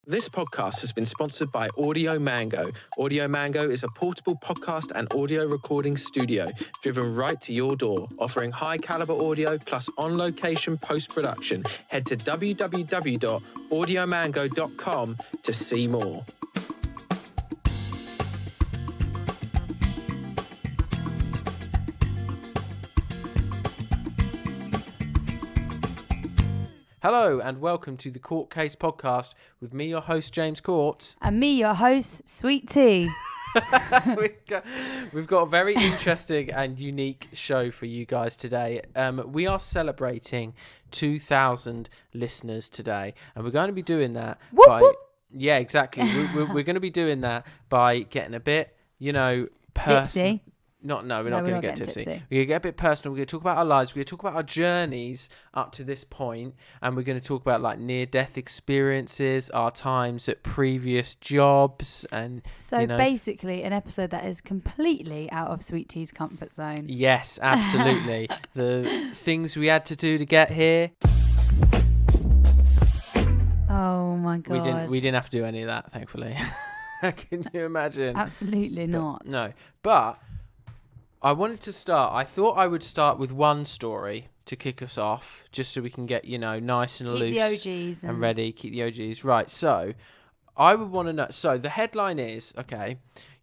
This podcast has been sponsored by Audio Mango. Audio Mango is a portable podcast and audio recording studio driven right to your door, offering high caliber audio plus on-location post-production. Head to www.audiomango.com to see more. Hello and welcome to the Court Case Podcast with me, your host, James Court. And me, your host, Sweet Tea. We've got a very interesting and unique show for you guys today. We are celebrating 2,000 listeners today, and we're going to be doing that Yeah, exactly. we're going to be doing that by getting a bit, Tipsy. We're not going to get tipsy. We're going to get a bit personal. We're going to talk about our lives. We're going to talk about our journeys up to this point, and we're going to talk about like near-death experiences, our times at previous jobs, and basically an episode that is completely out of Sweet Tea's comfort zone. Yes, absolutely. The things we had to do to get here. Oh my god. We didn't have to do any of that, thankfully. Can you imagine? Absolutely not. No, but I wanted to start. I thought I would start with one story to kick us off, just so we can get, nice and loose. Keep the OGs. And ready. Keep the OGs. Right, so I would want to know. So the headline is,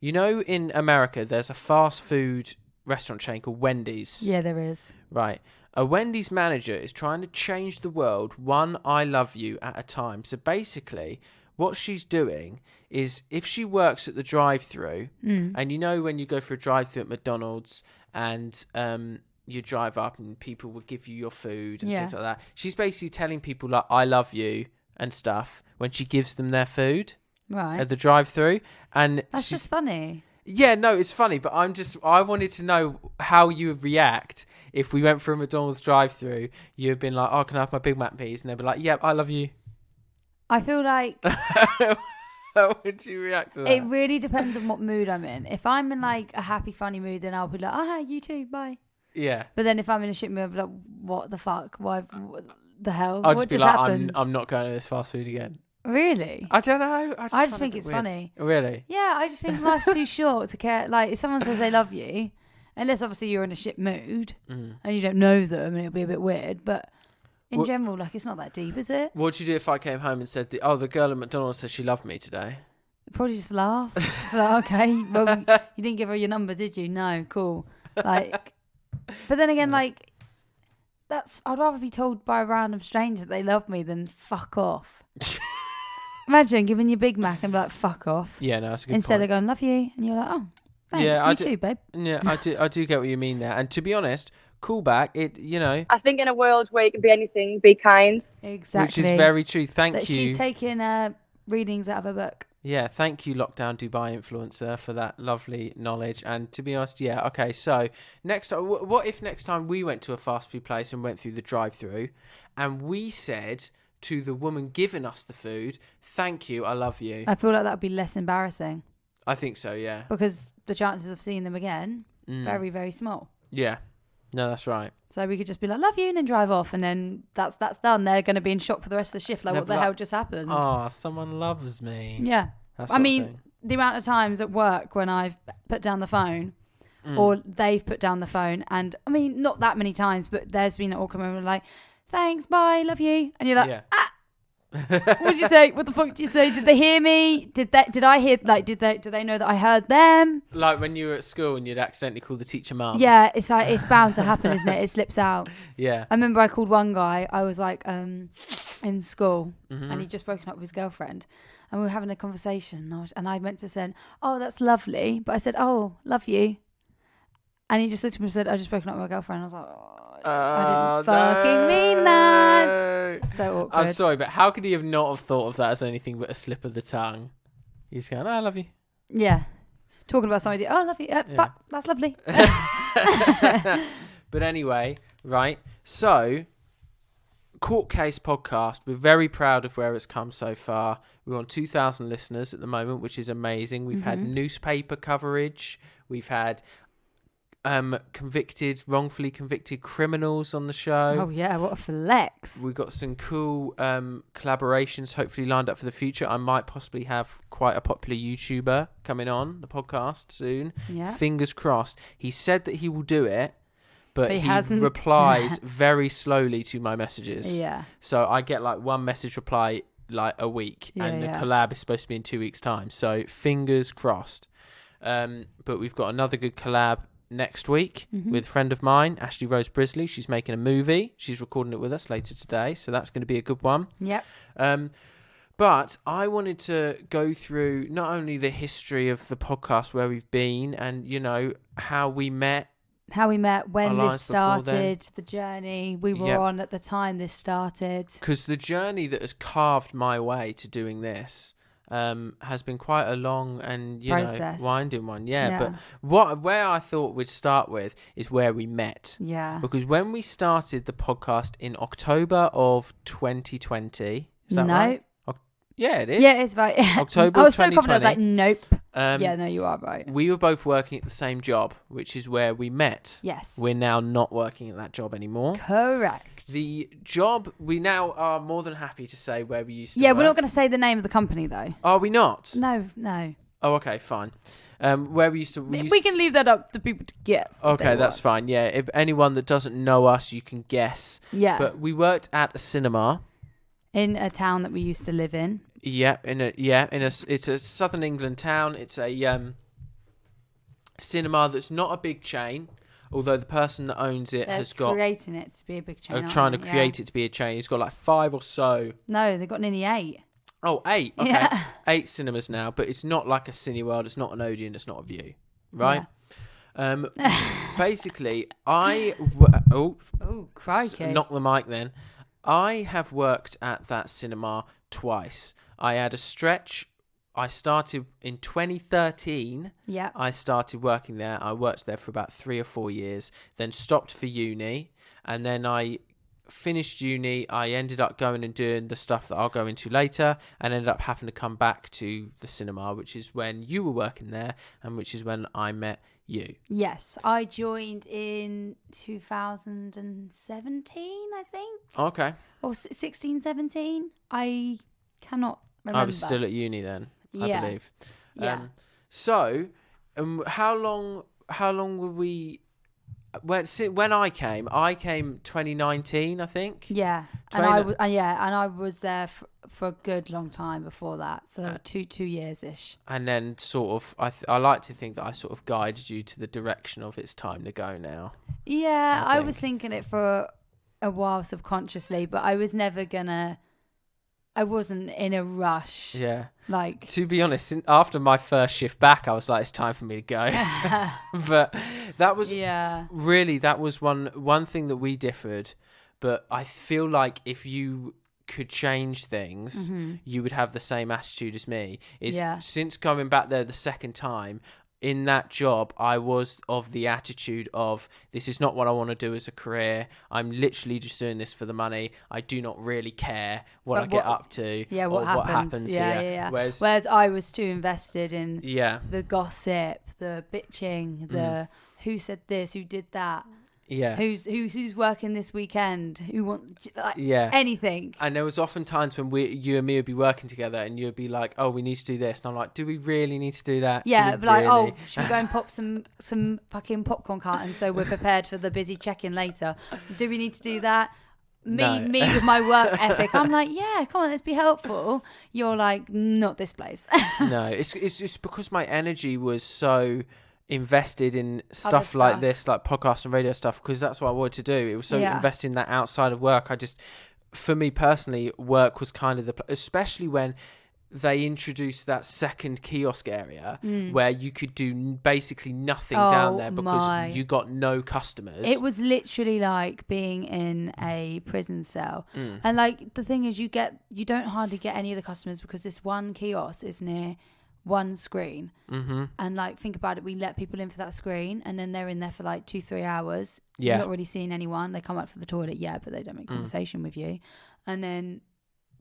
in America, there's a fast food restaurant chain called Wendy's. Yeah, there is. Right. A Wendy's manager is trying to change the world one I love you at a time. So basically, what she's doing is if she works at the drive-thru, and when you go for a drive-thru at McDonald's and you drive up and people will give you your food and things like that, she's basically telling people like, I love you and stuff when she gives them their food at the drive-thru. And that's just funny. Yeah, no, it's funny, but I wanted to know how you would react if we went for a McDonald's drive-thru. You'd have been like, oh, can I have my Big Mac, please? And they'd be like, yep, I love you. I feel like... How would you react to that? It really depends on what mood I'm in. If I'm in like a happy, funny mood, then I'll be like, hi, you too, bye. Yeah. But then if I'm in a shit mood, I'll be like, what the fuck? Why? What the hell? I'll what just be like, happened? I'm not going to this fast food again. Really? I don't know. I just think it's weird. Funny. Really? Yeah, I just think life's too short to care. Like, if someone says they love you, unless obviously you're in a shit mood and you don't know them, and it'll be a bit weird, but... In general, like, it's not that deep, is it? What'd you do if I came home and said, the girl at McDonald's said she loved me today? I'd probably just laugh. Like, okay, well, you didn't give her your number, did you? No, cool. Like, but then again, like, I'd rather be told by a random stranger that they love me than fuck off. Imagine giving you Big Mac and be like, fuck off. Yeah, no, that's a good Instead point. they're going, love you. And you're like, oh, thanks, yeah, you too, babe. Yeah, I do get what you mean there. And to be honest... Callback, I think in a world where you can be anything, be kind. Exactly. Which is very true. Thank you. She's taking readings out of her book. Yeah, thank you, Lockdown Dubai influencer, for that lovely knowledge. And to be honest, yeah, okay. So next time, what if next time we went to a fast food place and went through the drive-thru, and we said to the woman giving us the food, "Thank you, I love you." I feel like that would be less embarrassing. I think so, yeah. Because the chances of seeing them again, very, very small. Yeah. No, that's right. So we could just be like, love you, and then drive off, and then that's done. They're going to be in shock for the rest of the shift. Like, what the hell just happened? Oh, someone loves me. Yeah. I mean, the amount of times at work when I've put down the phone or they've put down the phone, and I mean, not that many times, but there's been an awkward moment like, thanks, bye, love you. And you're like, what did you say? What the fuck did you say? Did they hear me? Did I hear, like, do they know that I heard them? Like when you were at school and you'd accidentally call the teacher mum. Yeah, it's like, it's bound to happen, isn't it? It slips out. Yeah. I remember I called one guy, I was like, in school, and he'd just broken up with his girlfriend, and we were having a conversation, and I meant to say, oh, that's lovely, but I said, oh, love you. And he just looked at me and said, I just broken up with my girlfriend. I was like, I didn't fucking mean that. So awkward. I'm sorry, but how could he have not have thought of that as anything but a slip of the tongue? He's going, oh, I love you. Yeah. Talking about somebody, oh, I love you. Fuck, that's lovely. But anyway, right. So, Court Case Podcast. We're very proud of where it's come so far. We're on 2,000 listeners at the moment, which is amazing. We've had newspaper coverage. We've had wrongfully convicted criminals on the show. Oh yeah, what a flex. We've got some cool collaborations hopefully lined up for the future. I might possibly have quite a popular YouTuber coming on the podcast soon. Yeah. Fingers crossed. He said that he will do it, but he hasn't. replies very slowly to my messages. Yeah. So I get like one message reply like a week, and the collab is supposed to be in 2 weeks' time. So fingers crossed. But we've got another good collab next week with a friend of mine, Ashley Rose Brisley. She's making a movie. She's recording it with us later today, so that's going to be a good one. Yep. But I wanted to go through not only the history of the podcast, where we've been, and how we met, when this started, the journey we were on at the time this started. Because the journey that has carved my way to doing this has been quite a long and winding one. But where I thought we'd start with is where we met. Yeah. Because when we started the podcast in October of 2020, is that right? Yeah, it is. Yeah, it's right. October I was 2020. so confident. I was like, nope. No, you are right. We were both working at the same job, which is where we met. Yes. We're now not working at that job anymore. Correct. The job, we now are more than happy to say where we used to work. Yeah, we're not going to say the name of the company, though. Are we not? No. Oh, okay, fine. Where we used to... We can leave that up to people to guess. Okay, that's fine. Yeah, if anyone that doesn't know us, you can guess. Yeah. But we worked at a cinema. In a town that we used to live in. It's a southern England town. It's a cinema that's not a big chain, although the person that owns it has got creating it to be a big chain. Trying to create it to be a chain. He's got like 5 or so. No, they've got nearly 8. Oh, 8. Okay, yeah. 8 cinemas now, but it's not like a Cineworld. It's not an Odeon. It's not a View, right? Yeah. Basically, oh, crikey! Knock the mic then. I have worked at that cinema twice. I had a stretch. I started in 2013. Yeah. I started working there. I worked there for about 3 or 4 years, then stopped for uni. And then I finished uni. I ended up going and doing the stuff that I'll go into later, and ended up having to come back to the cinema, which is when you were working there, and which is when I met you. Yes. I joined in 2017, I think. Okay. Or 16, 17. I cannot remember. I was still at uni then, I believe. Yeah. So, how long were we... When I came 2019, I think. Yeah. And I was there for a good long time before that. So 2 years-ish. And then sort of, I like to think that I sort of guided you to the direction of it's time to go now. Yeah, I was thinking it for a while subconsciously, but I was never I wasn't in a rush. Yeah. Like, to be honest, after my first shift back, I was like, it's time for me to go. But that was really, that was one thing that we differed. But I feel like if you could change things, you would have the same attitude as me. Since coming back there the second time, in that job, I was of the attitude of, this is not what I want to do as a career. I'm literally just doing this for the money. I do not really care what I get up to what happens here. Yeah. Whereas I was too invested in the gossip, the bitching, the who said this, who did that. Yeah. Who's working this weekend? Who wants anything? And there was often times when you and me would be working together, and you'd be like, "Oh, we need to do this," and I'm like, "Do we really need to do that?" Yeah, but like, "Oh, should we go and pop some fucking popcorn cartons so we're prepared for the busy check-in later? Do we need to do that?" Me with my work ethic, I'm like, yeah, come on, let's be helpful. You're like, not this place. No, it's just because my energy was so invested in stuff like this, like podcast and radio stuff, because that's what I wanted to do. It was so invested in that outside of work. For me personally, work was kind of especially when they introduced that second kiosk area where you could do basically nothing down there because you got no customers. It was literally like being in a prison cell. And like the thing is, you don't hardly get any of the customers because this one kiosk is near one screen. And like, think about it, we let people in for that screen, and then they're in there for like 2-3 hours. You're not really seeing anyone. They come out for the toilet, but they don't make conversation with you. And then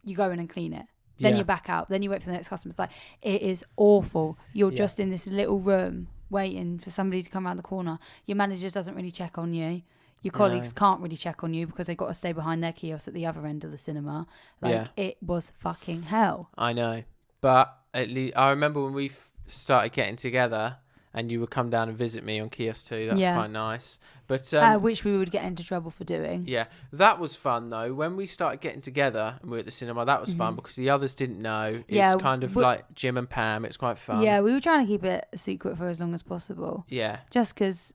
you go in and clean it. Then you're back out. Then you wait for the next customer. It's like, it is awful. You're just in this little room waiting for somebody to come around the corner. Your manager doesn't really check on you. Your colleagues can't really check on you because they've got to stay behind their kiosk at the other end of the cinema. It was fucking hell. I know. But at least I remember when we started getting together and you would come down and visit me on kiosk 2. That was quite nice. But which we would get into trouble for doing. Yeah. That was fun, though. When we started getting together and we were at the cinema, that was fun because the others didn't know. It's kind of like Jim and Pam. It's quite fun. Yeah, we were trying to keep it a secret for as long as possible. Yeah. Just because...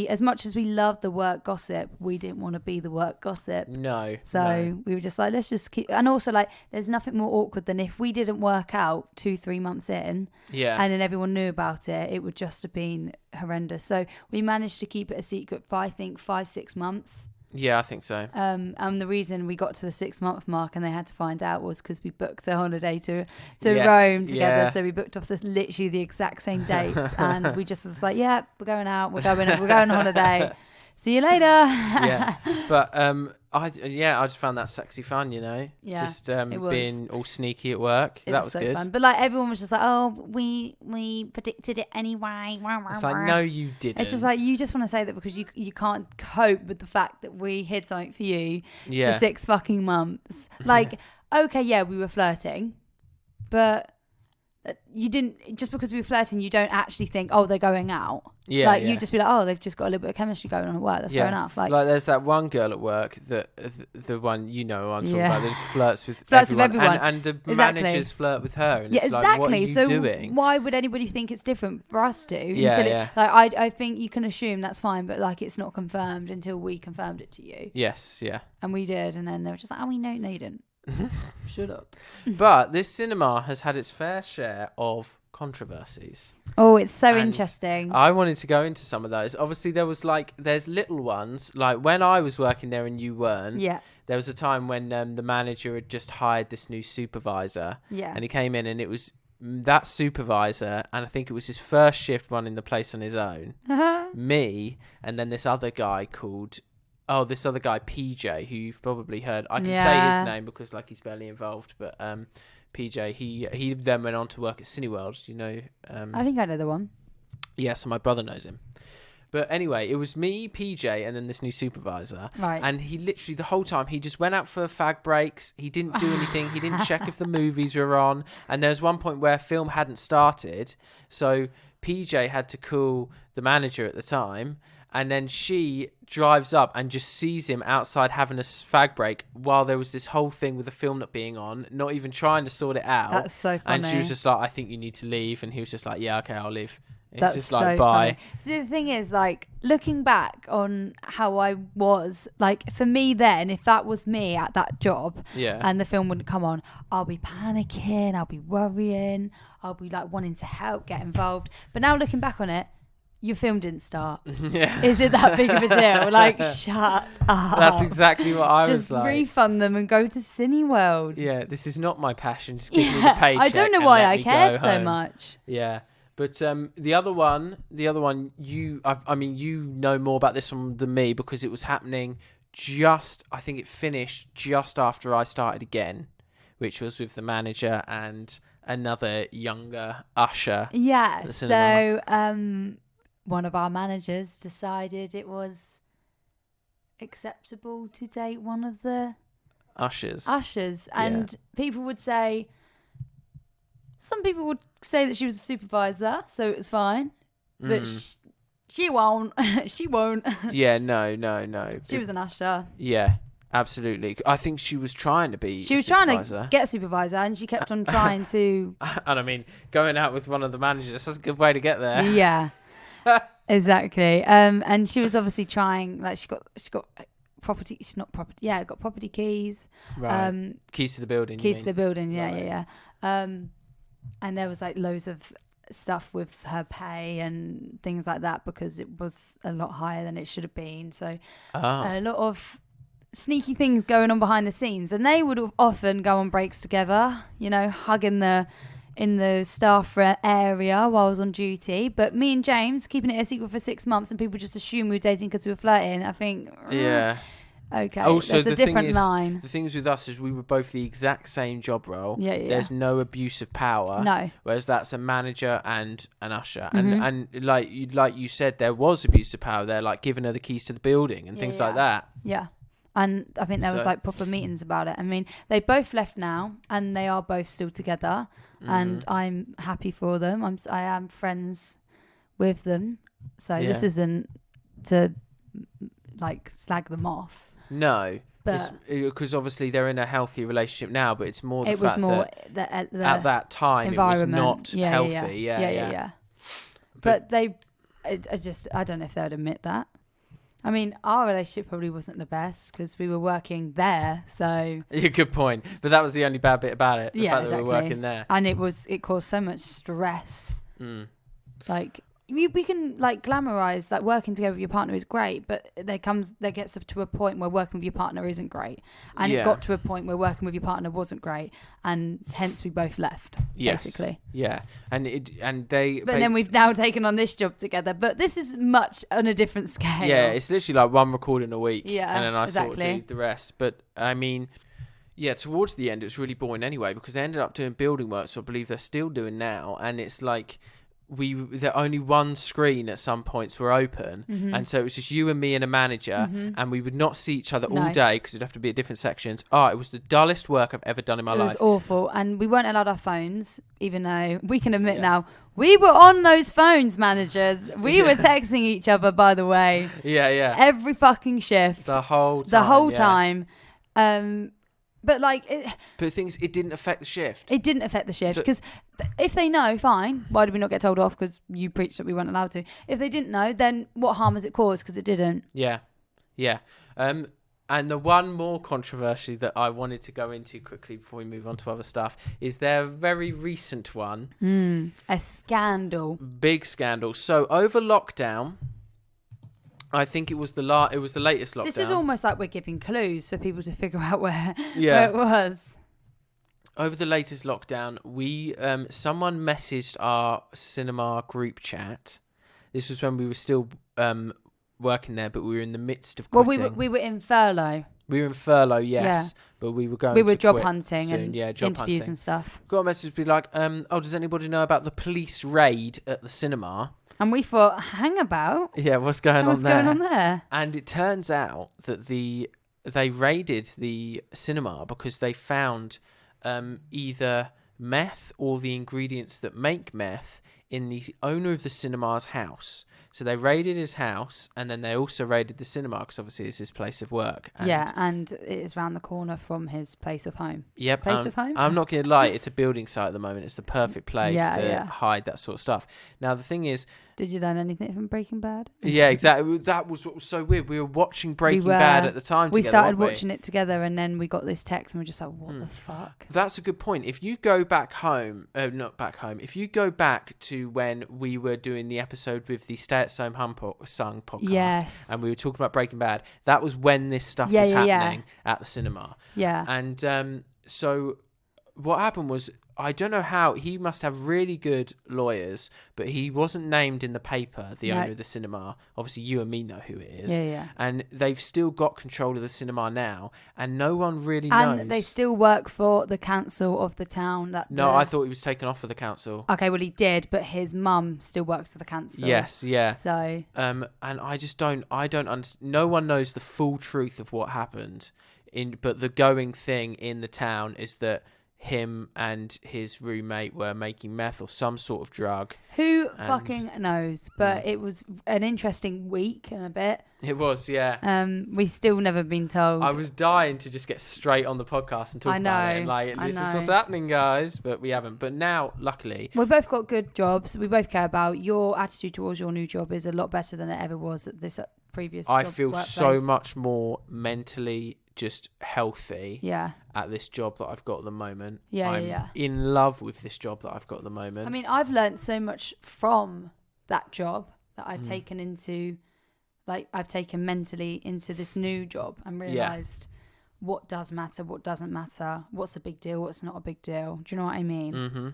as much as we loved the work gossip, we didn't want to be the work gossip. No. So we were just like, let's just keep... And also, like, there's nothing more awkward than if we didn't work out 2-3 months in and then everyone knew about it, it would just have been horrendous. So we managed to keep it a secret for, I think, 5-6 months. Yeah, I think so. And the reason we got to the 6-month mark and they had to find out was because we booked a holiday to Rome together. Yeah. So we booked off literally the exact same dates, and we just was like, yeah, we're going out, we're going on holiday. See you later. Yeah, but I just found that sexy fun, you know. Yeah, just being all sneaky at work. That was so good. Fun. But like everyone was just like, oh, we predicted it anyway. It's like, no, you didn't. It's just like you just want to say that because you can't cope with the fact that we hid something for you for 6 fucking months. Like, okay, yeah, we were flirting, but you didn't, just because we were flirting, you don't actually think, oh, they're going out. Yeah, you just be like, oh, they've just got a little bit of chemistry going on at work. That's fair enough. Like there's that one girl at work that the one I'm talking about that just flirts with everyone. And the managers flirt with her. And it's exactly. Like, what are you doing? Why would anybody think it's different for us to? Yeah. I think you can assume that's fine, but like it's not confirmed until we confirmed it to you. Yes, yeah. And we did, and then they were just like, oh, no, you didn't. Shut up. But this cinema has had its fair share of controversies. Oh, it's so interesting. I wanted to go into some of those. Obviously, there's little ones. Like when I was working there and you weren't. Yeah. There was a time when the manager had just hired this new supervisor. Yeah. And he came in and it was that supervisor, and I think it was his first shift running the place on his own. Me, and then this other guy PJ, who you've probably heard. I can say his name because like he's barely involved, but PJ, he then went on to work at Cineworld, you know. I think I know the one. Yeah, so my brother knows him. But anyway, it was me, PJ, and then this new supervisor. Right. And he literally, the whole time, he just went out for fag breaks. He didn't do anything. He didn't check if the movies were on. And there was one point where film hadn't started. So PJ had to call the manager at the time. And then she drives up and just sees him outside having a fag break while there was this whole thing with the film not being on, not even trying to sort it out. That's so funny. And she was just like, I think you need to leave. And he was just like, yeah, okay, I'll leave. That's just so like, bye. So the thing is, like, looking back on how I was, like, for me then, if that was me at that job and the film wouldn't come on, I'll be panicking, I'll be worrying, I'll be, like, wanting to help, get involved. But now looking back on it, your film didn't start. Yeah. Is it that big of a deal? Like, shut up. That's exactly what I was Just like. refund them and go to Cineworld. Yeah, this is not my passion. Just give me the paycheck. I don't know why I cared so much. Yeah. But the other one, you know more about this one than me because it was happening I think it finished just after I started again, which was with the manager and another younger usher. Yeah, so one of our managers decided it was acceptable to date one of the ushers. And people would say, some people would say that she was a supervisor, so it was fine. But she won't. She won't. Yeah, no. She was an usher. Yeah, absolutely. I think she was trying to be She was trying to get a supervisor, and she kept on trying to... And I mean, going out with one of the managers, that's a good way to get there. Yeah, exactly. And she was obviously trying, like, she got property, she's not property. Yeah, got property keys. Right. Keys to the building. Keys to the building. Yeah. And there was like loads of stuff with her pay and things like that because it was a lot higher than it should have been. So a lot of sneaky things going on behind the scenes, and they would often go on breaks together, you know, hugging in the staff area while I was on duty. But me and James keeping it a secret for 6 months, and people just assume we were dating because we were flirting. I think Okay. Also, There's a different line. The things with us is we were both the exact same job role. Yeah. There's no abuse of power. No. Whereas that's a manager and an usher. And like you said, there was abuse of power there, like giving her the keys to the building and things like that. Yeah. And I think there was like proper meetings about it. I mean, they both left now and they are both still together. And I'm happy for them. I am friends with them. So this isn't to like slag them off. No, because obviously they're in a healthy relationship now, but it's more the it fact was more that at that time it was not healthy. Yeah. But I don't know if they would admit that. I mean, our relationship probably wasn't the best because we were working there, so... Yeah, good point. But that was the only bad bit about it, the fact that we were working there. And it caused so much stress. Like... We can like glamorize like working together with your partner is great, but there gets to a point where working with your partner isn't great, and it got to a point where working with your partner wasn't great, and hence we both left. Basically. Yeah, and then we've now taken on this job together, but this is much on a different scale. Yeah, it's literally like one recording a week. Yeah, and then I sort of do the rest. But I mean, yeah, towards the end it was really boring anyway because they ended up doing building work, so I believe they're still doing now, and it's like. There only one screen at some points were open, and so it was just you and me and a manager, and we would not see each other all day because it'd have to be at different sections. It was the dullest work I've ever done in my life. It was awful, and we weren't allowed our phones, even though we can admit now we were on those phones, managers. We were texting each other, by the way. Yeah. Every fucking shift. The whole time. But like, but things it didn't affect the shift. It didn't affect the shift because if they know, fine. Why did we not get told off? Because you preached that we weren't allowed to. If they didn't know, then what harm has it caused? Because it didn't. Yeah. And the one more controversy that I wanted to go into quickly before we move on to other stuff is their very recent one. A scandal. Big scandal. So over lockdown. I think it was the latest lockdown. This is almost like we're giving clues for people to figure out where it was. Over the latest lockdown, we someone messaged our cinema group chat. This was when we were still working there, but we were in the midst of quitting. Well, we were in furlough. We were in furlough, yes, but we were going. We were to job quit hunting soon. and job interviews hunting. and stuff. Got a message be like, does anybody know about the police raid at the cinema? And we thought, hang about. Yeah, what's going on there? What's going on there? And it turns out that they raided the cinema because they found either meth or the ingredients that make meth in the owner of the cinema's house. So they raided his house, and then they also raided the cinema because obviously it's his place of work. And it is round the corner from his place of home. Yep. Place of home? I'm not going to lie, it's a building site at the moment. It's the perfect place to hide that sort of stuff. Now, the thing is... Did you learn anything from Breaking Bad? Yeah, exactly. That was what was so weird. We were watching Breaking Bad at the time we together, started watching it together, and then we got this text, and we're just like, what the fuck? That's a good point. If you go back home, not back home, if you go back to when we were doing the episode with the Stay at Home Sung podcast, and we were talking about Breaking Bad, that was when this stuff was happening at the cinema. Yeah. And so what happened was, I don't know how, he must have really good lawyers, but he wasn't named in the paper, the owner of the cinema. Obviously, you and me know who it is. Yeah. And they've still got control of the cinema now, and no one really knows. And they still work for the council of the town. I thought he was taken off of the council. Okay, well, he did, but his mum still works for the council. Yes, yeah. So... and I just don't understand. No one knows the full truth of what happened. But the going thing in the town is that him and his roommate were making meth or some sort of drug. Who fucking knows? But it was an interesting week and a bit. It was, yeah. We still never been told. I was dying to just get straight on the podcast and talk about it. And like, this is what's happening, guys. But we haven't. But now, luckily... We both got good jobs. We both care about. Your attitude towards your new job is a lot better than it ever was at this previous I job feel workplace. so much more mentally just healthy at this job that I've got at the moment. I'm in love with this job that I've got at the moment. I mean, I've learned so much from that job that I've taken into, like, I've taken mentally into this new job and realised what does matter, what doesn't matter, what's a big deal, what's not a big deal. Do you know what I mean? Mm-hmm.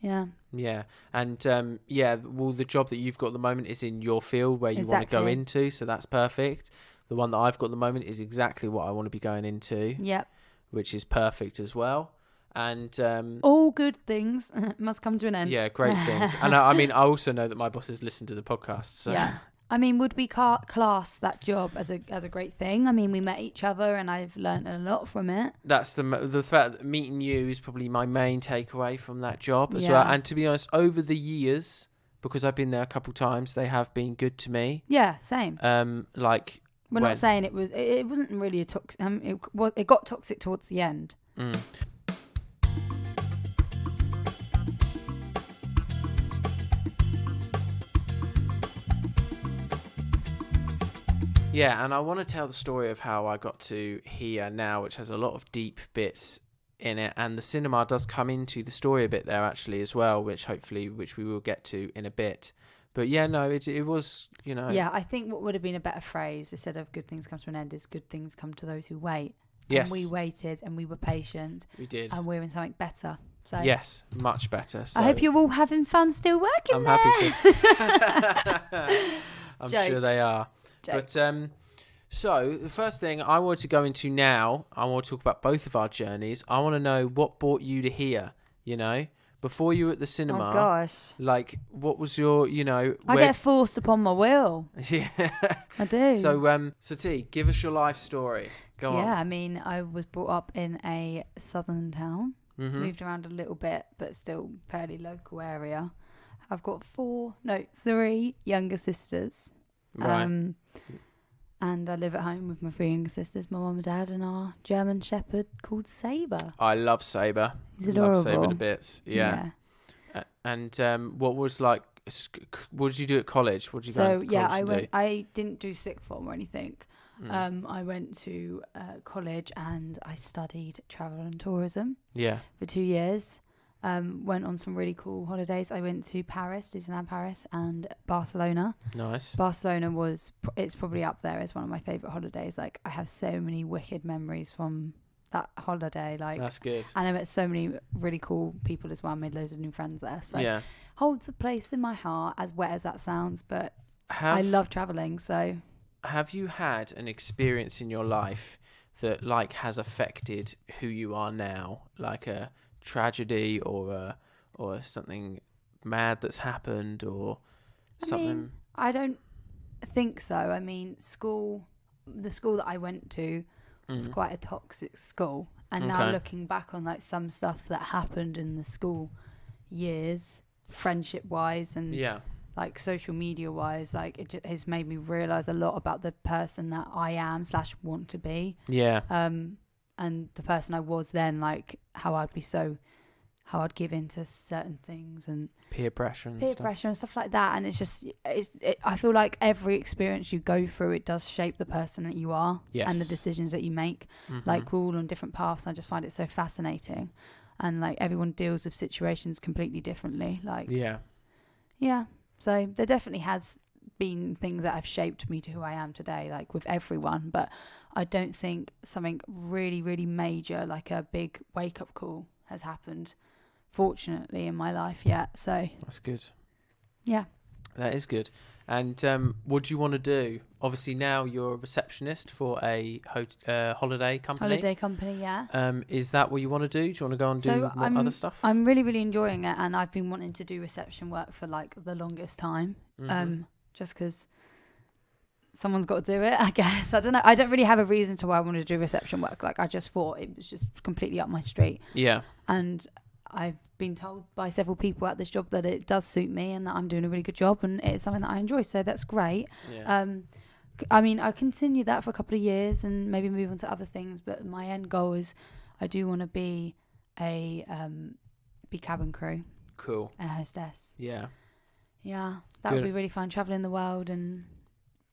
Yeah. Yeah. And, well, the job that you've got at the moment is in your field where you want to go into, so that's perfect. the one that I've got at the moment is exactly what I want to be going into. Yep. Which is perfect as well. And all good things must come to an end. Yeah, great things. And I also know that my bosses listen to the podcast. So. Yeah. I mean, would we class that job as a great thing? I mean, we met each other and I've learned a lot from it. That's the fact that meeting you is probably my main takeaway from that job as well. And to be honest, over the years, because I've been there a couple times, they have been good to me. Yeah, same. We're not saying it wasn't really a toxic. It got toxic towards the end. Mm. Yeah, and I want to tell the story of how I got to here now, which has a lot of deep bits in it, and the cinema does come into the story a bit there actually as well, which we will get to in a bit. But yeah, no, it was, you know. Yeah, I think what would have been a better phrase instead of good things come to an end is good things come to those who wait. Yes. And we waited and we were patient. We did. And we're in something better. So yes, much better. So I hope you're all having fun still working I'm there. happy I'm Jokes. Sure they are. Jokes. But so the first thing I want to go into now, I want to talk about both of our journeys. I want to know what brought you to here, you know? Before you were at the cinema. Oh gosh. Like, what was your, you know... I get forced upon my will. Yeah. I do. So T, give us your life story. Go on. Yeah, I mean, I was brought up in a southern town. Mm-hmm. Moved around a little bit, but still fairly local area. I've got 3 younger sisters. Right. And I live at home with my 3 younger sisters, my mum and dad, and our German Shepherd called Sabre. I love Sabre. He's adorable. Love Sabre to bits. Yeah. And what was like? What did you do at college? What did you go to college I didn't do sixth form or anything. I went to college and I studied travel and tourism. Yeah. For 2 years. Went on some really cool holidays. I went to Paris, Disneyland Paris, and Barcelona. Nice. Barcelona it's probably up there as one of my favourite holidays. Like, I have so many wicked memories from that holiday. Like, that's good. And I met so many really cool people as well. I made loads of new friends there. So yeah. Holds a place in my heart, as wet as that sounds, but I love travelling. So have you had an experience in your life that like has affected who you are now? Like a tragedy or something mad that's happened or something? I don't think so. I mean, the school that I went to was quite a toxic school, and now looking back on like some stuff that happened in the school years, friendship wise and like social media wise, like it just has made me realize a lot about the person that I am / want to be. And the person I was then, like how I'd give into certain things and peer pressure and stuff like that. And it's just, I feel like every experience you go through, it does shape the person that you are and the decisions that you make. Like, we're all on different paths. And I just find it so fascinating. And like everyone deals with situations completely differently. Like, yeah. So there definitely has been things that have shaped me to who I am today, like with everyone, but I don't think something really, really major, like a big wake-up call has happened, fortunately, in my life yet. So that's good. Yeah. That is good. And what do you want to do? Obviously, now you're a receptionist for a holiday company. Holiday company, yeah. Is that what you want to do? Do you want to go and do other stuff? I'm really, really enjoying it, and I've been wanting to do reception work for like the longest time. Just because someone's got to do it, I guess. I don't know. I don't really have a reason to why I want to do reception work. Like, I just thought it was just completely up my street. Yeah. And I've been told by several people at this job that it does suit me and that I'm doing a really good job and it's something that I enjoy. So that's great. Yeah. I mean, I'll continue that for a couple of years and maybe move on to other things. But my end goal is I do want to be be cabin crew. Cool. A hostess. Yeah. Yeah, that would be really fun, traveling the world and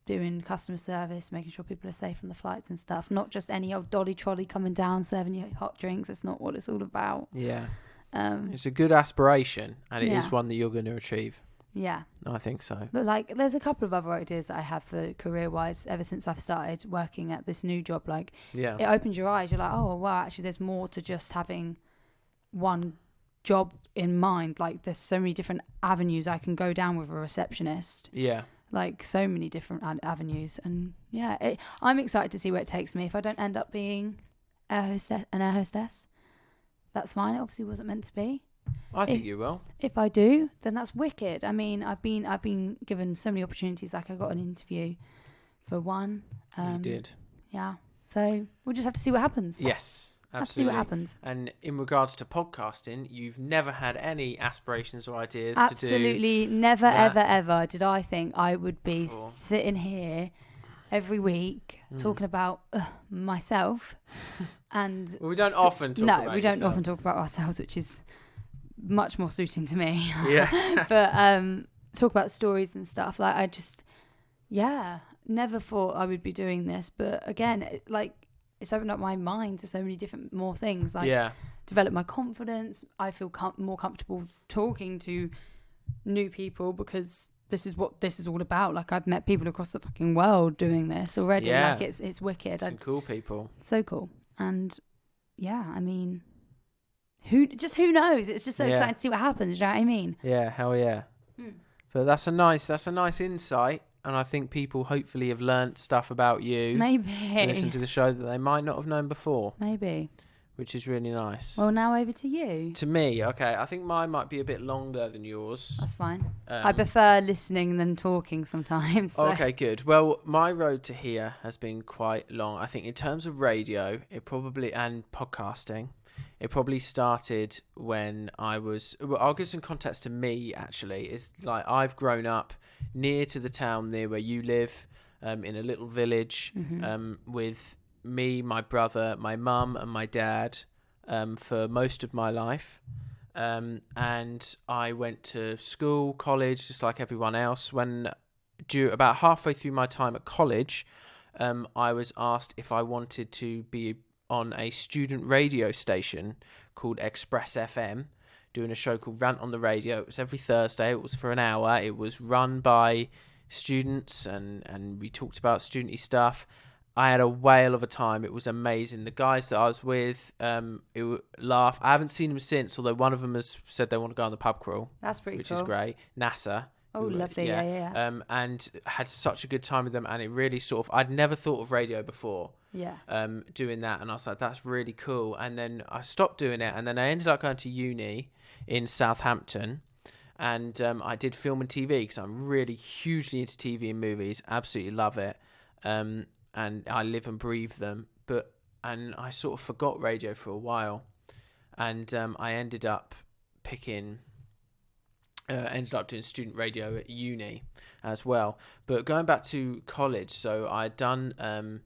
doing customer service, making sure people are safe on the flights and stuff. Not just any old dolly trolley coming down serving you hot drinks. That's not what it's all about. Yeah. It's a good aspiration, and it is one that you're going to achieve. Yeah. I think so. But like, there's a couple of other ideas that I have for career-wise ever since I've started working at this new job. Like, it opens your eyes. You're like, oh, wow, actually there's more to just having one job in mind. Like, there's so many different avenues I can go down with a receptionist. Yeah. like so many different avenues. And yeah, I'm excited to see where it takes me. If I don't end up being an air hostess, that's fine. It obviously wasn't meant to be. I think you will. If I do, then that's wicked. I mean, I've been given so many opportunities. Like I got an interview for one. You did. Yeah. So we'll just have to see what happens. Yes, absolutely. Have to see what happens. And in regards to podcasting, you've never had any aspirations or ideas to do. Absolutely never, ever did I think I would be sitting here every week talking about myself. And well, we don't often talk about we don't often talk about ourselves, which is much more suiting to me. Yeah. But talk about stories and stuff. Like I just, never thought I would be doing this. But again, it's opened up my mind to so many different more things. Like develop my confidence. I feel more comfortable talking to new people because this is what this is all about. Like I've met people across the fucking world doing this already. Yeah. Like it's wicked. Some cool people. So cool. And I mean, who knows? It's just so exciting to see what happens. Do you know what I mean? Yeah, hell yeah. But that's a nice insight, and I think people hopefully have learnt stuff about you. Maybe Listen to the show that they might not have known before. Maybe. Which is really nice. Well, now over to you. To me, okay. I think mine might be a bit longer than yours. That's fine. I prefer listening than talking sometimes. So. Okay, good. Well, my road to here has been quite long. I think in terms of radio, and podcasting, it probably started when I was... Well, I'll give some context to me, actually. It's like I've grown up near to the town near where you live, in a little village, with me, my brother, my mum and my dad for most of my life. And I went to school, college, just like everyone else. About halfway through my time at college, I was asked if I wanted to be on a student radio station called Express FM, doing a show called Rant on the Radio. It was every Thursday. It was for an hour. It was run by students, and we talked about studenty stuff. I had a whale of a time. It was amazing. The guys that I was with, laugh. I haven't seen them since, although one of them has said they want to go on the pub crawl. That's pretty cool. Which is great. NASA. Oh, lovely. Yeah. And had such a good time with them, and it really sort of... I'd never thought of radio before. Yeah. Doing that, and I was like, that's really cool. And then I stopped doing it, and then I ended up going to uni in Southampton, and I did film and TV because I'm really hugely into TV and movies. Absolutely love it. And I live and breathe them. And I sort of forgot radio for a while, and I ended up doing student radio at uni as well. But going back to college, so I'd done...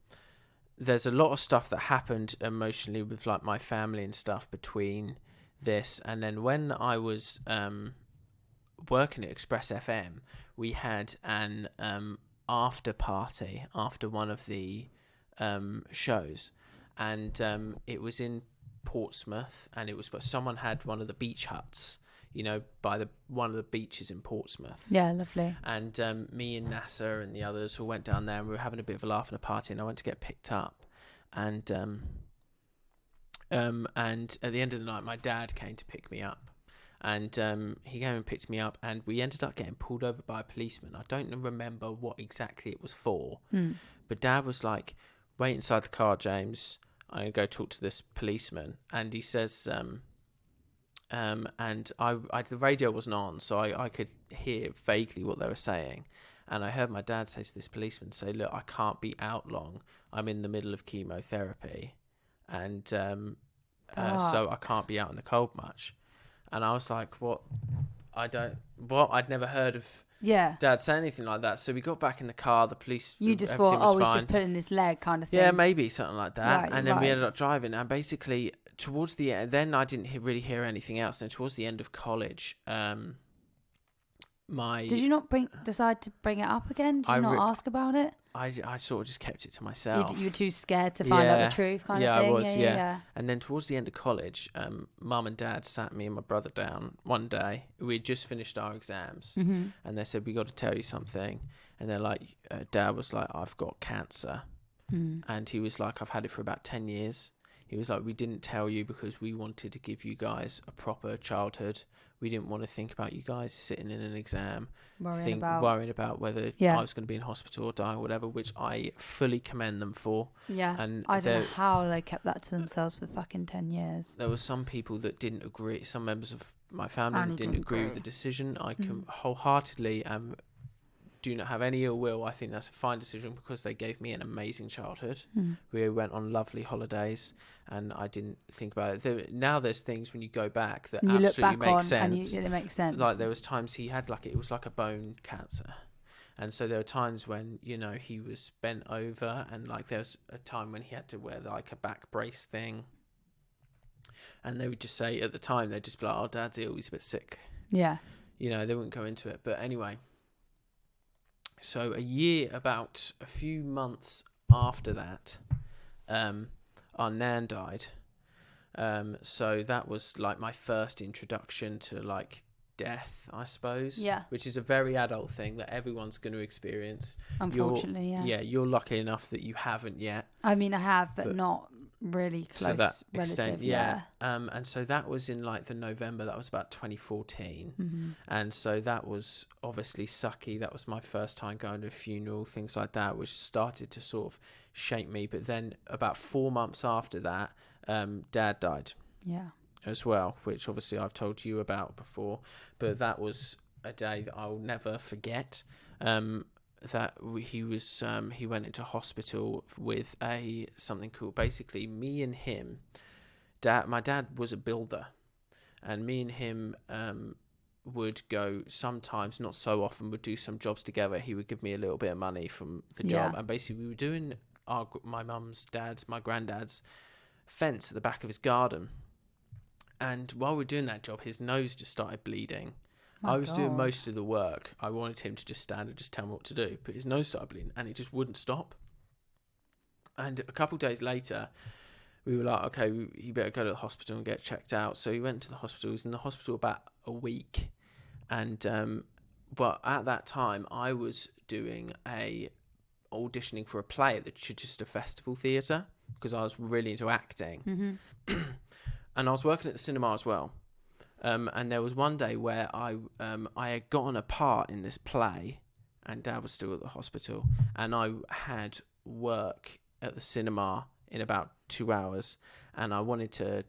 there's a lot of stuff that happened emotionally with like my family and stuff between this. And then when I was working at Express FM, we had an after party after one of the shows. And it was in Portsmouth, and it was... But someone had one of the beach huts, by one of the beaches in Portsmouth. Yeah, lovely. And me and NASA and the others all went down there, and we were having a bit of a laugh and a party, and I went to get picked up. And at the end of the night, my dad came to pick me up. And he came and picked me up, and we ended up getting pulled over by a policeman. I don't remember what exactly it was for. But Dad was like, wait inside the car, James. I'm going to go talk to this policeman. And he says... and the radio wasn't on, so I could hear vaguely what they were saying. And I heard my dad say to this policeman, look, I can't be out long. I'm in the middle of chemotherapy. And so I can't be out in the cold much. And I was like, what? I'd never heard of Dad say anything like that. So we got back in the car, the police... You just thought, he's just putting his leg kind of thing. Yeah, maybe something like that. Right, and then we ended up driving, and basically... Towards the end, then I didn't really hear anything else. And towards the end of college, did you not decide to bring it up again? Did you not ask about it? I sort of just kept it to myself. You were too scared to find out the truth, kind of thing. Yeah, I was. Yeah. And then towards the end of college, Mum and Dad sat me and my brother down one day. We had just finished our exams, and they said, "We got to tell you something." And they're like, Dad was like, "I've got cancer," and he was like, "I've had it for about 10 years." He was like, we didn't tell you because we wanted to give you guys a proper childhood. we didn't want to think about you guys sitting in an exam, worrying about whether Yeah. I was going to be in hospital or die or whatever, which I fully commend them for. Yeah. And I don't know how they kept that to themselves for fucking 10 years. there were some people that didn't agree. Some members of my family that didn't agree with the decision. I can wholeheartedly do not have any ill will. I think that's a fine decision because they gave me an amazing childhood. We went on lovely holidays, and I didn't think about it. Now there's things when you go back that You look absolutely back make on sense. and it makes sense. Like there was times he had it was like a bone cancer. And so there were times when, he was bent over, and there was a time when he had to wear a back brace thing. And they would just say, at the time, they'd just be like, oh, Dad's ill, he's a bit sick. Yeah. They wouldn't go into it. But anyway, so about a few months after that, our nan died. So that was my first introduction to death, I suppose. Yeah. Which is a very adult thing that everyone's going to experience. Unfortunately, Yeah, you're lucky enough that you haven't yet. I mean, I have, but not really close to that relative. Extent, yeah. And so that was in the November. That was about 2014. And so that was obviously sucky. That was my first time going to a funeral, things like that, which started to sort of shape me. But then about 4 months after that, Dad died. Yeah. As well, which obviously I've told you about before, but that was a day that I'll never forget. That he went into hospital with something called, basically me and him. My dad was a builder, and me and him would go sometimes, not so often, would do some jobs together. He would give me a little bit of money from the job, and basically we were doing my granddad's fence at the back of his garden. And while we were doing that job, his nose just started bleeding. I was doing most of the work. I wanted him to just stand and just tell me what to do. But his nose started bleeding, and it just wouldn't stop. And a couple of days later, we were like, okay, you better go to the hospital and get checked out. So he went to the hospital. He was in the hospital about a week. And but at that time, I was doing auditioning for a play at the Chichester Festival Theatre because I was really into acting. And I was working at the cinema as well. And there was one day where I had gotten a part in this play, and Dad was still at the hospital, and I had work at the cinema in about 2 hours, and I wanted to.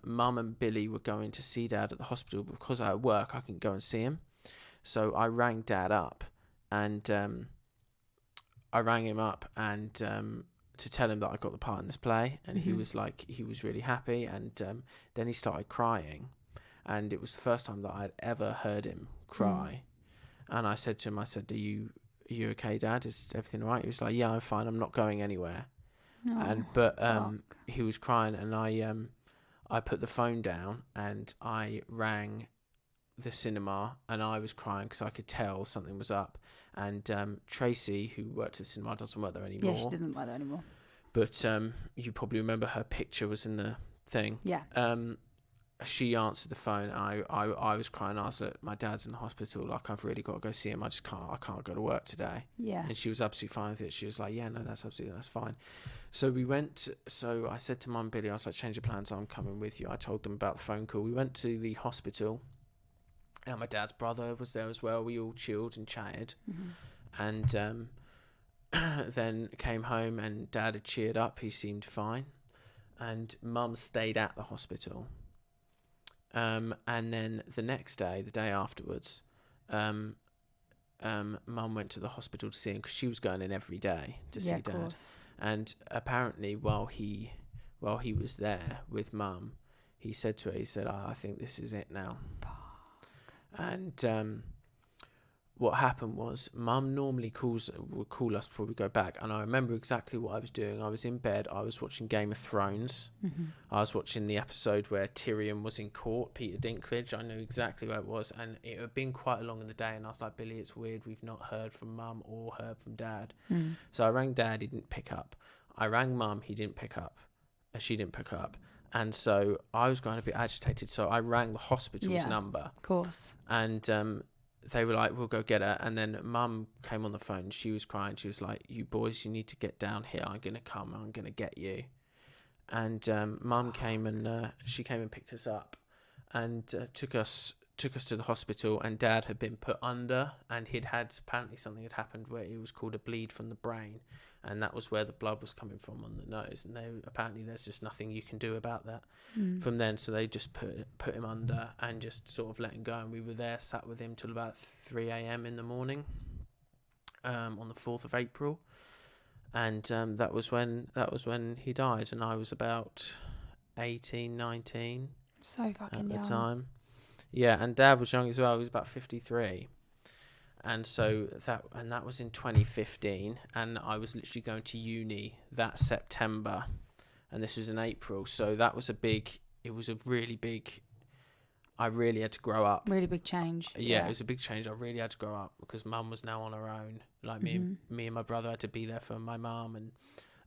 Mum and Billy were going to see Dad at the hospital, but because I had work, I couldn't go and see him. So I rang Dad up, and to tell him that I got the part in this play, and he was really happy, and then he started crying, and it was the first time that I'd ever heard him cry. And I said to him, are you okay, Dad? Is everything all right? He was like, yeah, I'm fine, I'm not going anywhere. But he was crying, and I put the phone down and I rang the cinema, and I was crying because I could tell something was up. And Tracy, who worked at the cinema, doesn't work there anymore. Yeah, she doesn't work there anymore. But you probably remember her picture was in the thing. Yeah. She answered the phone. I was crying. I was like, my dad's in the hospital. I've really got to go see him. I can't go to work today. Yeah. And she was absolutely fine with it. She was like, yeah, no, that's fine. So we went. So I said to Mum and Billy, I was like, change your plans. I'm coming with you. I told them about the phone call. We went to the hospital. And my dad's brother was there as well. We all chilled and chatted. And then came home, and Dad had cheered up. He seemed fine. And Mum stayed at the hospital. And then the next day, the day afterwards, Mum went to the hospital to see him because she was going in every day to see Dad. Course. And apparently, while he was there with Mum, he said to her, I think this is it now. And what happened was, Mum normally would call us before we go back, and I remember exactly what I was doing. I was in bed. I was watching Game of Thrones. I was watching the episode where Tyrion was in court, Peter Dinklage. I knew exactly where it was, and it had been quite along in the day, and I was like, Billy, it's weird. We've not heard from Mum or heard from Dad. So I rang Dad. He didn't pick up. I rang Mum. He didn't pick up. She didn't pick up. And so I was going a bit agitated, so I rang the hospital's number. Of course. And they were like, we'll go get her. And then Mum came on the phone. She was crying. She was like, you boys, you need to get down here. I'm going to come. I'm going to get you. And Mum came, and she came and picked us up and took us took us to the hospital, and Dad had been put under, and apparently something had happened where it was called a bleed from the brain, and that was where the blood was coming from on the nose, and apparently there's just nothing you can do about that from then, so they just put him under and just sort of let him go, and we were there, sat with him till about 3 a.m. in the morning on the 4th of April, and that was when he died, and I was about 18, 19 So fucking at young. the time. Yeah, and Dad was young as well. He was about 53. And so that was in 2015, and I was literally going to uni that September, and this was in April. So that was it was a really big, I really had to grow up. Really big change. Yeah, it was a big change. I really had to grow up because Mum was now on her own. Like me and my brother had to be there for my mum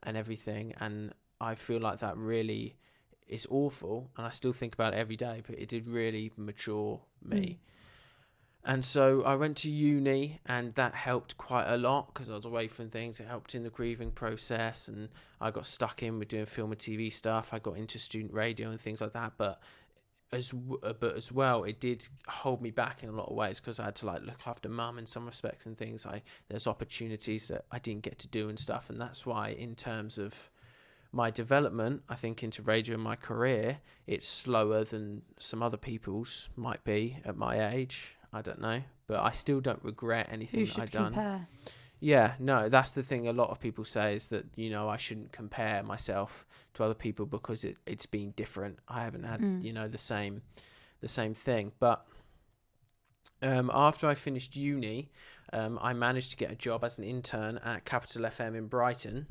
and everything. And I feel like that really is awful, and I still think about it every day, but it did really mature me. And so I went to uni, and that helped quite a lot because I was away from things. It helped in the grieving process, and I got stuck in with doing film and TV stuff. I got into student radio and things like that, but as well, it did hold me back in a lot of ways because I had to like look after Mum in some respects and things. There's opportunities that I didn't get to do and stuff, and that's why in terms of my development, I think, into radio in my career, it's slower than some other people's might be at my age. I don't know, but I still don't regret anything that I've done. Compare. Yeah, no, that's the thing a lot of people say is that, I shouldn't compare myself to other people because it's been different. I haven't had, the same thing. But after I finished uni, I managed to get a job as an intern at Capital FM in Brighton,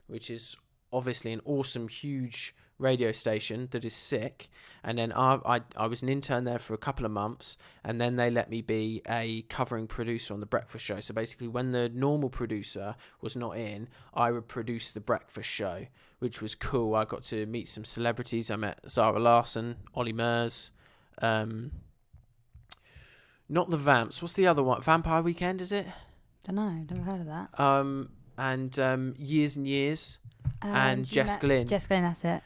which is obviously an awesome, huge radio station that is sick. And then I was an intern there for a couple of months, and then they let me be a covering producer on the breakfast show. So basically when the normal producer was not in, I would produce the breakfast show, which was cool. I got to meet some celebrities. I met Zara Larsson, Ollie Murs, not the Vamps, what's the other one, Vampire Weekend, is it? Don't know, never heard of that. And Years and Years, and Jess Glynn. Jess Glynn, that's it.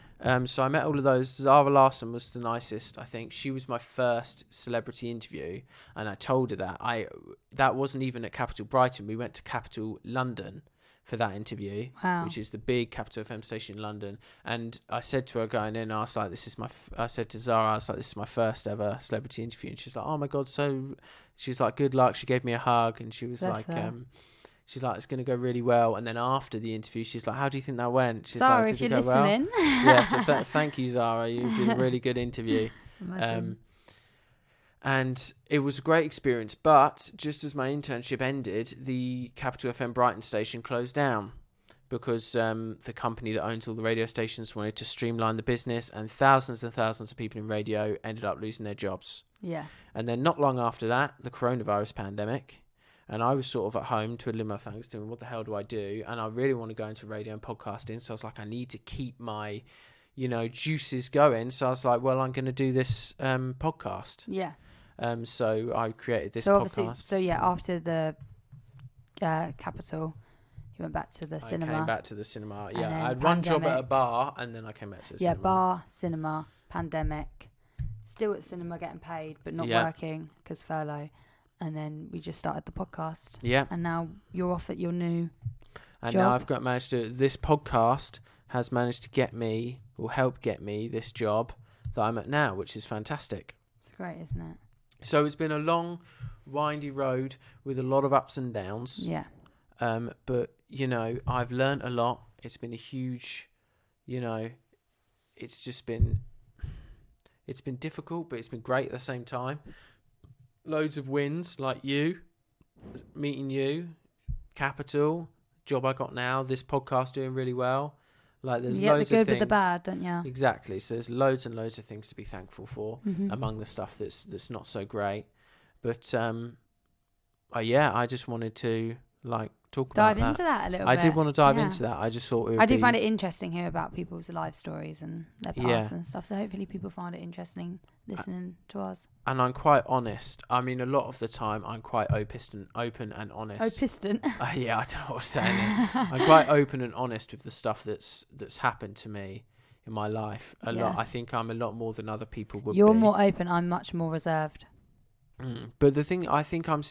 So I met all of those. Zara Larsson was the nicest, I think. She was my first celebrity interview, and I told her that wasn't even at Capital Brighton. We went to Capital London for that interview, which is the big Capital FM station in London. And I said to her going in, I was like, I said to Zara, I was like, this is my first ever celebrity interview. And she's like, oh my God, she's like, good luck. She gave me a hug, and she was she's like, it's going to go really well. And then after the interview, she's like, how do you think that went? She's Zara, like, if you're listening. Well? Yeah, so thank you, Zara. You did a really good interview. And it was a great experience. But just as my internship ended, the Capital FM Brighton station closed down because the company that owns all the radio stations wanted to streamline the business, and thousands of people in radio ended up losing their jobs. Yeah. And then not long after that, the coronavirus pandemic. And I was sort of at home twiddling my thumbs doing, what the hell do I do? And I really want to go into radio and podcasting. So I was like, I need to keep my, juices going. So I was like, well, I'm going to do this podcast. Yeah. So I created this podcast. So after the Capital, you went back to the cinema. I came back to the cinema. Yeah, I had one job at a bar, and then I came back to the cinema. Yeah, bar, cinema, pandemic. Still at cinema getting paid, but not working because furlough. And then we just started the podcast. Yeah. And now you're off at your new job. Now I've managed to... This podcast has managed to get me, or help get me, this job that I'm at now, which is fantastic. It's great, isn't it? So it's been a long, windy road with a lot of ups and downs. Yeah. But, I've learnt a lot. It's been a huge, it's just been... It's been difficult, but it's been great at the same time. Loads of wins, like you, meeting you, Capital, job I got now, this podcast doing really well. Like there's loads of things. You get the good with the bad, don't you? Exactly. So there's loads and loads of things to be thankful for among the stuff that's not so great. But I just wanted to talk dive about into that a little bit. I did want to dive into that. I just thought I do find it interesting here about people's life stories and their past and stuff. So hopefully people find it interesting listening to us. And I'm quite honest. I mean, a lot of the time I'm quite open and honest. Opiston? Yeah, I don't know what I'm saying. I'm quite open and honest with the stuff that's happened to me in my life. A lot. I think I'm a lot more than other people would be. You're more open. I'm much more reserved. But the thing, I think I'm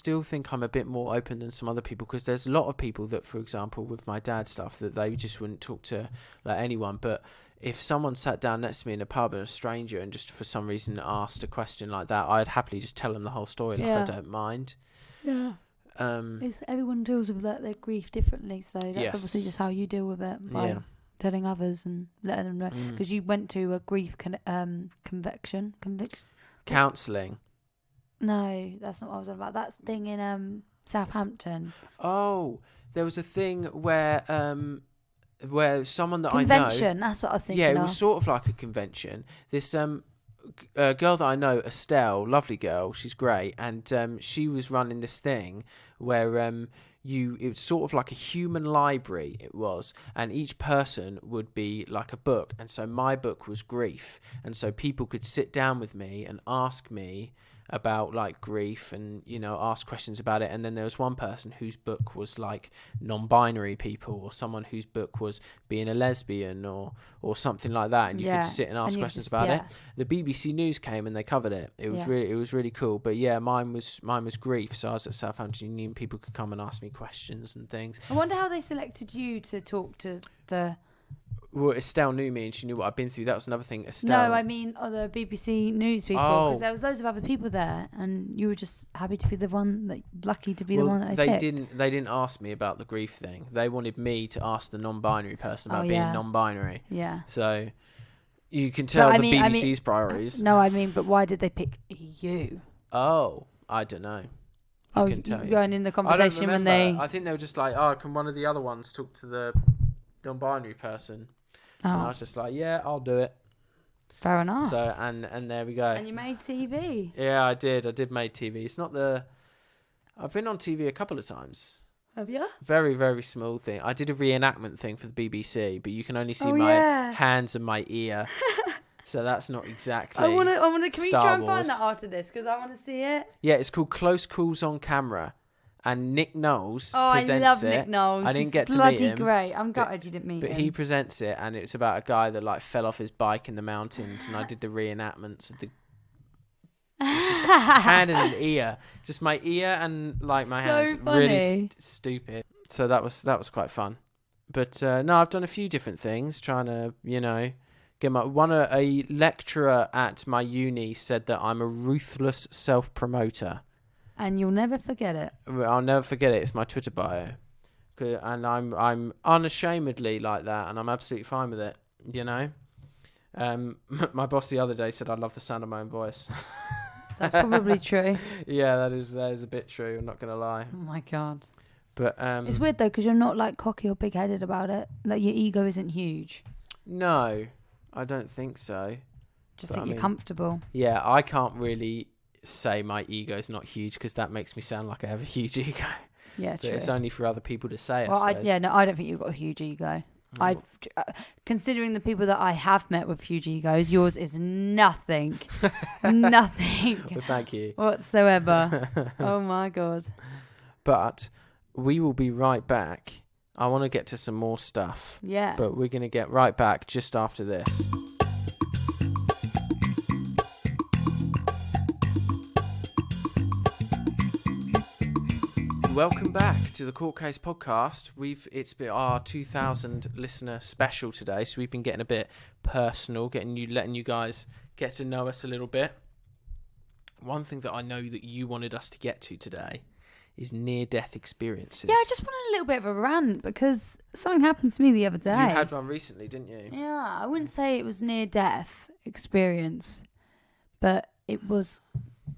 a bit more open than some other people, because there's a lot of people that, for example, with my dad's stuff, that they just wouldn't talk to like anyone. But if someone sat down next to me in a pub and a stranger and just for some reason asked a question like that, I'd happily just tell them the whole story. Like, I don't mind. Yeah. Everyone deals with their grief differently, so that's obviously just how you deal with it, by telling others and letting them know. Because you went to a grief conviction counselling. No, that's not what I was on about. That's thing in Southampton. Oh, there was a thing where someone that convention, I know. That's what I was thinking. Yeah, it was sort of like a convention. This girl that I know, Estelle, lovely girl, she's great, and she was running this thing where it was sort of like a human library, it was, and each person would be like a book, and so my book was grief, and so people could sit down with me and ask me about like grief and, you know, ask questions about it. And then there was one person whose book was like non-binary people, or someone whose book was being a lesbian or something like that, and you could sit and ask questions about it. The BBC News came and they covered it. It was really cool. But yeah, mine was grief. So I was at Southampton Union, people could come and ask me questions and things. I wonder how they selected you to talk to the... Well, Estelle knew me and she knew what I'd been through. That was another thing. Estelle. No, I mean the BBC News people, because there was loads of other people there, and you were just happy to be the one, lucky to be the one that they picked. They didn't ask me about the grief thing. They wanted me to ask the non-binary person about being non-binary. Yeah. So you can tell BBC's priorities. No, I mean, but why did they pick you? Oh, I don't know. I couldn't tell you. Going in the conversation when they... I think they were just like, can one of the other ones talk to the non-binary person? And I was just like, yeah, I'll do it. Fair enough. So and there we go. And you made TV. Yeah, I did make TV. It's not I've been on TV a couple of times. Have you? Very, very small thing. I did a reenactment thing for the BBC, but you can only see my hands and my ear. So that's not exactly. I want to. Can we try and find Wars. that after this? Because I want to see it. Yeah, it's called Close Calls on Camera. And Nick Knowles presents it. I love Nick Knowles. I didn't get to meet him. Bloody great. I'm gutted you didn't meet him. But he presents it, and it's about a guy that like fell off his bike in the mountains, and I did the reenactments of the just a hand and an ear, just my ear and like my hands. Funny. Really stupid. So that was quite fun. But no, I've done a few different things, trying to get a lecturer at my uni said that I'm a ruthless self-promoter. And you'll never forget it. I'll never forget it. It's my Twitter bio, and I'm unashamedly like that, and I'm absolutely fine with it. You know, my boss the other day said I love the sound of my own voice. That's probably true. Yeah, that is a bit true. I'm not gonna lie. Oh my god. But it's weird though, because you're not like cocky or big-headed about it. Like your ego isn't huge. No, I don't think so. Just think you're comfortable. Yeah, I can't really say my ego is not huge, because that makes me sound like I have a huge ego. Yeah, true. But it's only for other people to say. Well, I don't think you've got a huge ego. Considering the people that I have met with huge egos, yours is nothing. Nothing. Well, thank you. Whatsoever. Oh my god. But we will be right back. I want to get to some more stuff. Yeah. But we're going to get right back just after this. Welcome back to the Court Case Podcast. It's been our 2,000 listener special today, so we've been getting a bit personal, letting you guys get to know us a little bit. One thing that I know that you wanted us to get to today is near-death experiences. Yeah, I just wanted a little bit of a rant, because something happened to me the other day. You had one recently, didn't you? Yeah, I wouldn't say it was near-death experience, but it was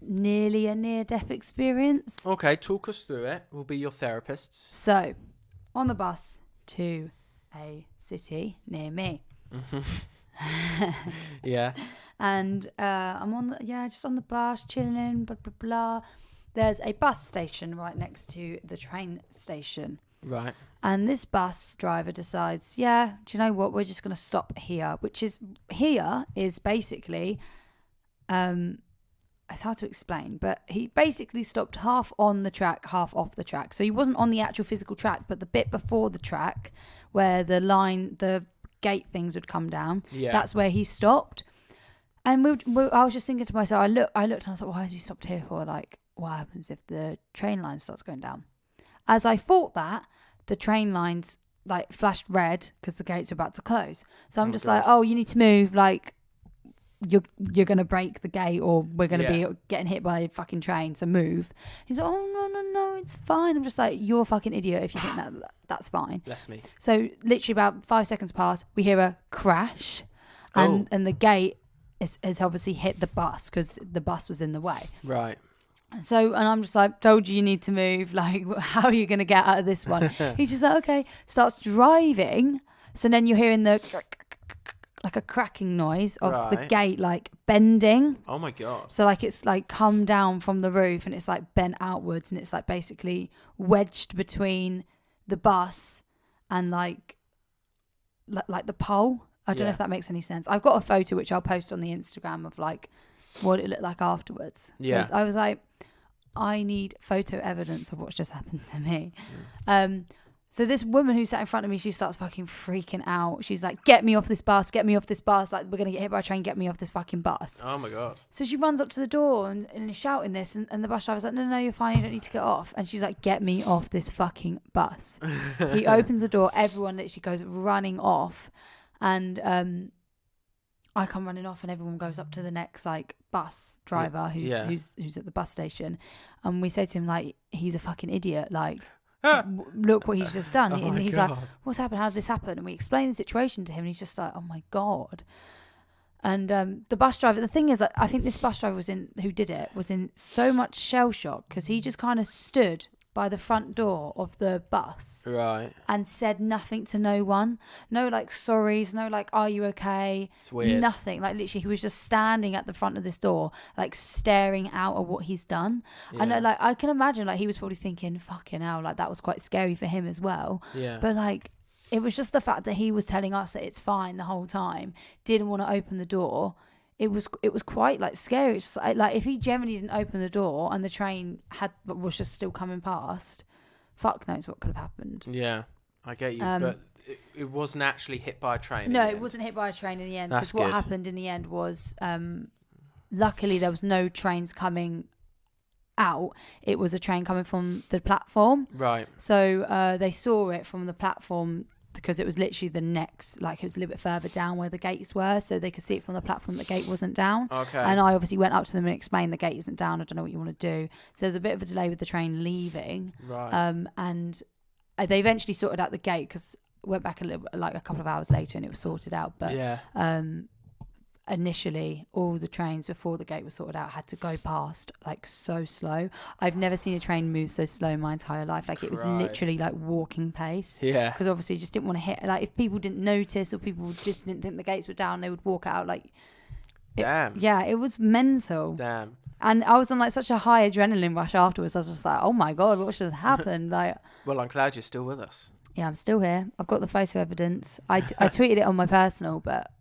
nearly a near-death experience. Okay, talk us through it. We'll be your therapists. So, on the bus to a city near me. Yeah. And I'm just on the bus, chilling, blah, blah, blah. There's a bus station right next to the train station. Right. And this bus driver decides, do you know what? We're just going to stop here, here is basically... it's hard to explain, but he basically stopped half on the track, half off the track. So he wasn't on the actual physical track, but the bit before the track where the gate things would come down, that's where he stopped. And I was just thinking to myself, I looked and I was like, why has he stopped here for? Like, what happens if the train line starts going down? As I thought that, the train lines like flashed red because the gates are about to close. So I'm just like, oh, you need to move. Like, you're going to break the gate or we're going to be getting hit by a fucking train. So move. He's like, oh, no, it's fine. I'm just like, you're a fucking idiot if you think that's fine. Bless me. So literally about 5 seconds pass, we hear a crash and the gate has obviously hit the bus because the bus was in the way. Right. So, and I'm just like, told you need to move. Like, how are you going to get out of this one? He's just like, okay. Starts driving. So then you're hearing like a cracking noise of the gate, like bending. Oh my God. So like, it's like come down from the roof and it's like bent outwards and it's like basically wedged between the bus and like the pole. I don't know if that makes any sense. I've got a photo which I'll post on the Instagram of like what it looked like afterwards. Yeah. I was like, I need photo evidence of what's just happened to me. So this woman who sat in front of me, she starts fucking freaking out. She's like, get me off this bus. Like, we're going to get hit by a train. Get me off this fucking bus. Oh my God. So she runs up to the door and is shouting this. And the bus driver's like, no, you're fine. You don't need to get off. And she's like, get me off this fucking bus. He opens the door. Everyone literally goes running off. And I come running off and everyone goes up to the next like bus driver who's at the bus station. And we say to him, like, he's a fucking idiot. Like, look what he's just done. And he's like, what's happened? How did this happen? And we explain the situation to him and he's just like, oh my God. And the bus driver, the thing is that I think this bus driver was in so much shell shock because he just kind of stood by the front door of the bus and said nothing to no one. No like sorries, no like are you okay? It's weird. Nothing. Like literally he was just standing at the front of this door like staring out at what he's done. And like I can imagine like he was probably thinking fucking hell, like that was quite scary for him as well. But like it was just the fact that he was telling us that it's fine the whole time, didn't want to open the door. It was quite like scary. It's like if he generally didn't open the door and the train was just still coming past, fuck knows what could have happened. Yeah, I get you, but it wasn't actually hit by a train. No, it wasn't hit by a train in the end. Because what happened in the end was, luckily there was no trains coming out. It was a train coming from the platform. Right. So they saw it from the platform. Because it was literally the next, like it was a little bit further down where the gates were, so they could see it from the platform. The gate wasn't down. Okay. And I obviously went up to them and explained the gate isn't down. I don't know what you want to do. So there's a bit of a delay with the train leaving. Right. And they eventually sorted out the gate because went back a couple of hours later and it was sorted out. But initially all the trains before the gate was sorted out had to go past like so slow. I've never seen a train move so slow in my entire life. Like it was literally like walking pace. Yeah. Because obviously you just didn't want to hit. Like if people didn't notice or people just didn't think the gates were down, they would walk out like. Damn. Yeah, it was mental. Damn. And I was on like such a high adrenaline rush afterwards. I was just like, oh my God, what just happened? Like. Well, I'm glad you're still with us. Yeah, I'm still here. I've got the photo evidence. I tweeted it on my personal, but.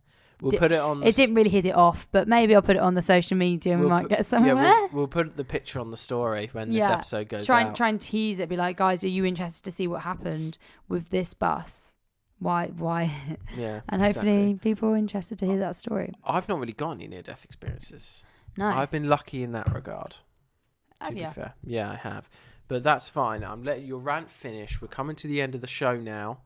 We'll put it on. It didn't really hit it off, but maybe I'll put it on the social media and we might get somewhere. Yeah, we'll put the picture on the story when this episode goes out. Try and tease it. Be like, guys, are you interested to see what happened with this bus? Why? Yeah. And hopefully people are interested to hear that story. I've not really got any near-death experiences. No. I've been lucky in that regard. Have you? To be fair. Yeah, I have. But that's fine. I'm letting your rant finish. We're coming to the end of the show now.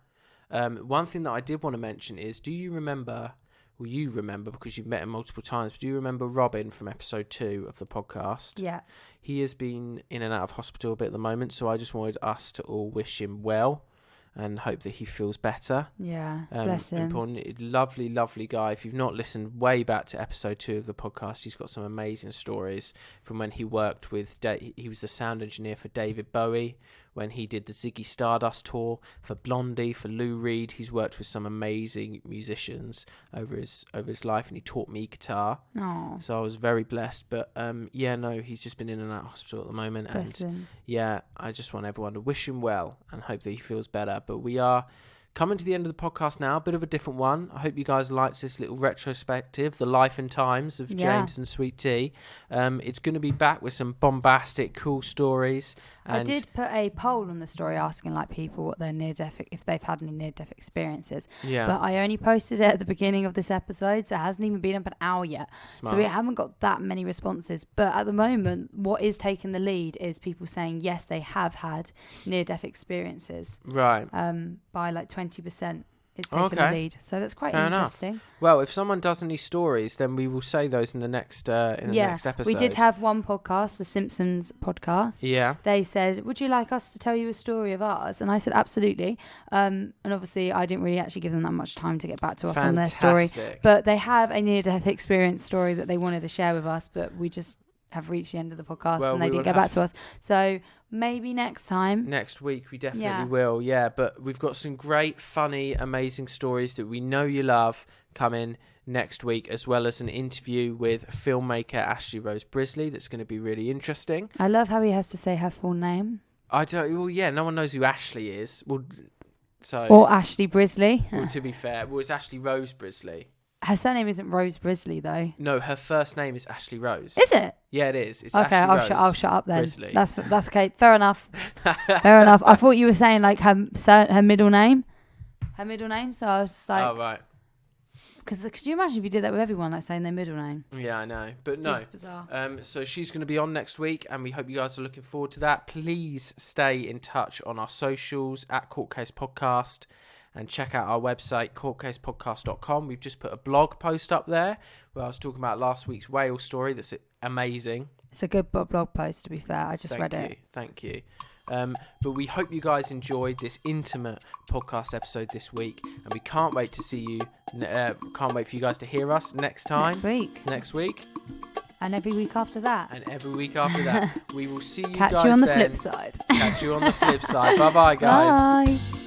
One thing that I did want to mention is, do you remember... Well, you remember because you've met him multiple times. But do you remember Robin from episode 2 of the podcast? Yeah. He has been in and out of hospital a bit at the moment, so I just wanted us to all wish him well and hope that he feels better. Yeah, bless him. Important, lovely, lovely guy. If you've not listened way back to episode 2 of the podcast, he's got some amazing stories from when he worked with... he was the sound engineer for David Bowie, when he did the Ziggy Stardust tour, for Blondie, for Lou Reed. He's worked with some amazing musicians over his life, and he taught me guitar. Aww. So I was very blessed. But he's just been in and out of hospital at the moment. Bless him. Yeah, I just want everyone to wish him well and hope that he feels better. But we are coming to the end of the podcast now, a bit of a different one. I hope you guys liked this little retrospective, the life and times of James and Sweet Tea. It's going to be back with some bombastic, cool stories. And I did put a poll on the story asking like people what their near-death, if they've had any near-death experiences. Yeah. But I only posted it at the beginning of this episode, so it hasn't even been up an hour yet. Smart. So we haven't got that many responses. But at the moment, what is taking the lead is people saying yes, they have had near-death experiences. Right. By like 20%. It's taking the lead, so that's quite interesting. Enough. Well, if someone does any stories, then we will say those in the next next episode. We did have one podcast, the Simpsons podcast. Yeah. They said, "Would you like us to tell you a story of ours?" And I said, "Absolutely." And obviously, I didn't really actually give them that much time to get back to us on their story. But they have a near-death experience story that they wanted to share with us, but we just have reached the end of the podcast and they didn't get back to us. So maybe next time. Next week, we definitely will. Yeah, but we've got some great, funny, amazing stories that we know you love coming next week, as well as an interview with filmmaker Ashley Rose Brisley that's going to be really interesting. I love how he has to say her full name. Well, yeah, no one knows who Ashley is. Or Ashley Brisley. Well, to be fair, it's Ashley Rose Brisley. Her surname isn't Rose Brisley, though. No, her first name is Ashley Rose. Is it? Yeah, it is. It's okay, Ashley Rose I'll shut up then. Brisley. That's okay. Fair enough. Fair enough. I thought you were saying like her middle name. Her middle name. So I was just like, oh right. Because could you imagine if you did that with everyone, like saying their middle name? Yeah, I know, but no. It's bizarre. So she's going to be on next week, and we hope you guys are looking forward to that. Please stay in touch on our socials at Court Case Podcast. And check out our website, courtcasepodcast.com. We've just put a blog post up there where I was talking about last week's whale story. That's amazing. It's a good blog post, to be fair. I just read it. Thank you. But we hope you guys enjoyed this intimate podcast episode this week. And we can't wait to see you. Can't wait for you guys to hear us next time. Next week. And every week after that. We will see you guys guys on the then. flip side. Catch you on the flip side. Bye-bye, guys. Bye.